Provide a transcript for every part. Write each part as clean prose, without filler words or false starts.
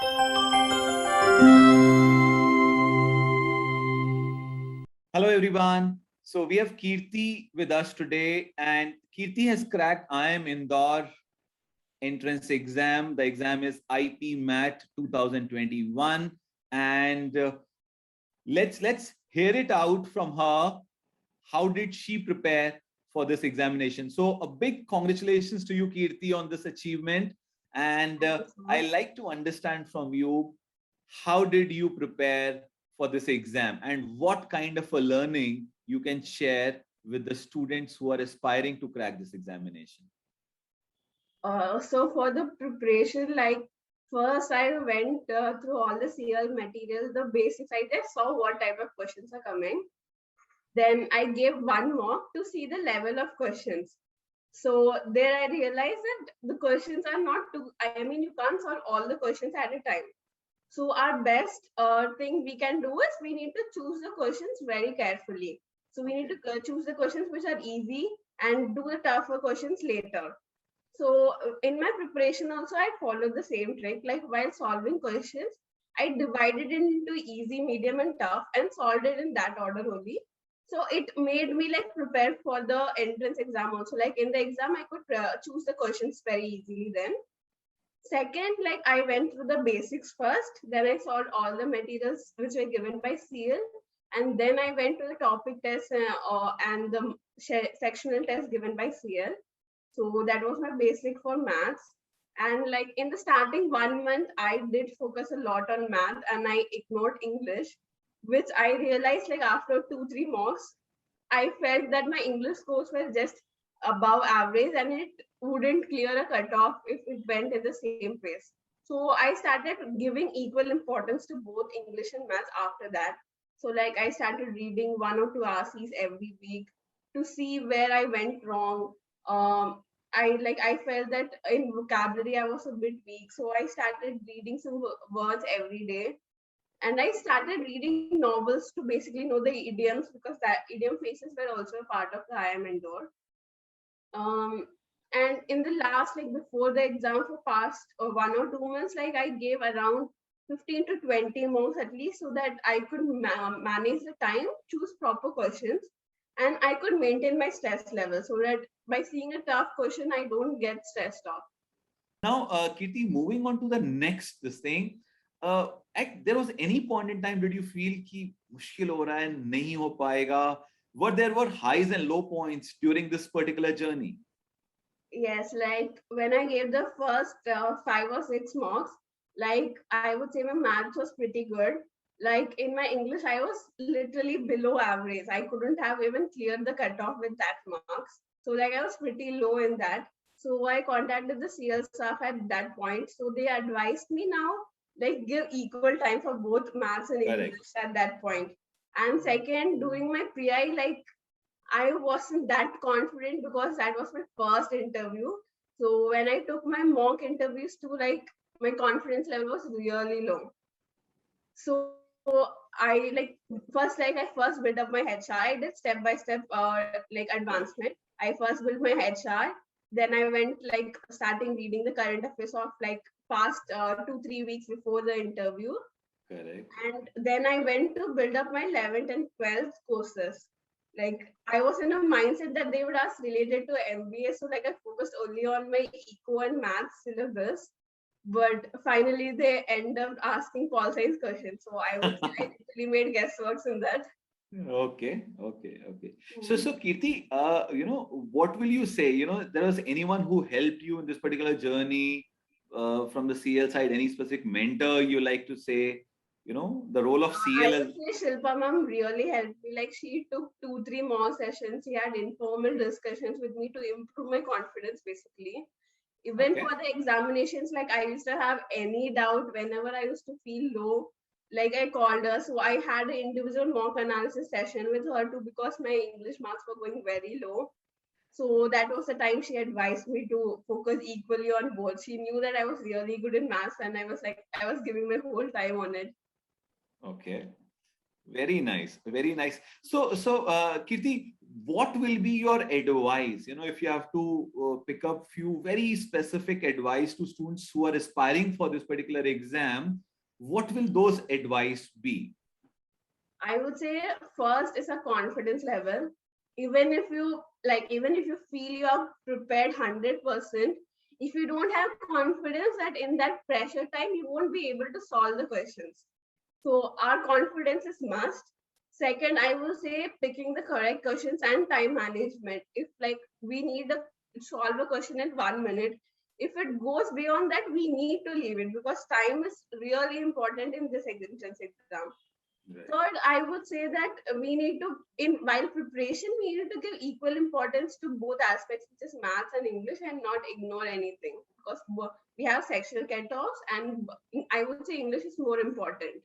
Hello everyone. So we have Kirti with us today, and Kirti has cracked IIM Indore entrance exam. The exam is IP MAT 2021, and let's hear it out from her. How did she prepare for this examination? So a big congratulations to you, Kirti, on this achievement. And Thank you so I much. like to understand from you, how did you prepare for this exam, and what kind of a learning you can share with the students who are aspiring to crack this examination? So for the preparation, like first I went through all the CL materials, the basics. I just saw what type of questions are coming. Then I gave one mock to see the level of questions. So there I realized that the questions are not too. I mean, you can't solve all the questions at a time. So our best thing we can do is we need to choose the questions very carefully. So we need Okay. to choose the questions which are easy and do the tougher questions later. So in my preparation also, I followed the same trick. Like while solving questions, I divided it into easy, medium, and tough, and solved it in that order only. So it made me like prepare for the entrance exam also. Like in the exam, I could choose the questions very easily then. Second, like I went through the basics first, then I solved all the materials which were given by CL, and then I went to the topic test and the sectional test given by CL. So that was my basic for maths. And like in the starting 1 month, I did focus a lot on math and I ignored English, which I realized like after 2, 3 mocks, I felt that my English scores were just above average and it wouldn't clear a cutoff if it went in the same pace. So I started giving equal importance to both English and maths after that. So like I started reading 1 or 2 RCs every week to see where I went wrong. I felt that in vocabulary I was a bit weak, so I started reading some words every day, and I started reading novels to basically know the idioms because that idiom phrases were also a part of the IIM Indore. Um, and in the last, like before the exam for past 1 or 2 months, like I gave around 15 to 20 marks at least so that I could manage the time, choose proper questions, and I could maintain my stress level so that by seeing a tough question, I don't get stressed off. Now, Kirti, moving on to the next this thing, there was any point in time did you feel कि मुश्किल हो रहा है, नहीं हो पाएगा? There were highs and low points during this particular journey? Yes, like when I gave the first 5 or 6 marks, like I would say my maths was pretty good. Like in my English, I was literally below average. I couldn't have even cleared the cutoff with that marks. So like I was pretty low in that. So I contacted the CL staff at that point. So they advised me now like give equal time for both maths and Correct. English at that point. And second, doing my PI, like I wasn't that confident because that was my first interview. So when I took my mock interviews too, like my confidence level was really low. So I I first built up my HR. I did step by step like advancement. I first built my HR. Then I went like starting reading the current affairs of like past 2, 3 weeks before the interview. Correct. And then I went to build up my 11th and 12th courses. Like I was in a mindset that they would ask related to MBA, so like I focused only on my eco and math syllabus. But finally, they end up asking pol science questions. So I would say I literally made guessworks in that. Okay, okay, okay. Hmm. So Kirti, what will you say? There was anyone who helped you in this particular journey from the CL side? Any specific mentor you like to say? The role of I CL as. would say Shilpa ma'am really helped me. Like she took 2, 3 more sessions. She had informal discussions with me to improve my confidence, basically. Even Okay. for the examinations, like I used to have any doubt whenever I used to feel low, like I called her. So I had an individual mock analysis session with her too because my English marks were going very low. So that was the time she advised me to focus equally on both. She knew that I was really good in maths and I was giving my whole time on it. Okay. Very nice. Very nice. So, Kirti, what will be your advice? If you have to pick up few very specific advice to students who are aspiring for this particular exam, what will those advice be? I would say first is a confidence level. Even if you feel you are prepared 100%, if you don't have confidence that in that pressure time you won't be able to solve the questions. So our confidence is must. Second, I will say picking the correct questions and time management. If like we need to solve a question in 1 minute, if it goes beyond that, we need to leave it because time is really important in this entrance exam. Right. Third, I would say that we need to, in while preparation, we need to give equal importance to both aspects, which is maths and English, and not ignore anything because we have sectional cutoffs, and I would say English is more important.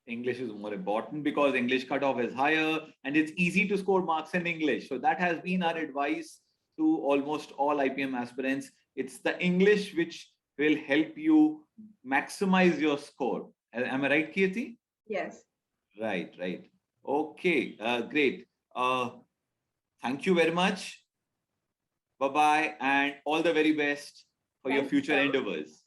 English is more important because English cutoff is higher and it's easy to score marks in English. So that has been our advice to almost all IPM aspirants. It's the English which will help you maximize your score. Am I right, Kirti? Yes. Right, right. Okay, great. Thank you very much. Bye-bye and all the very best for your Thank future you. endeavors.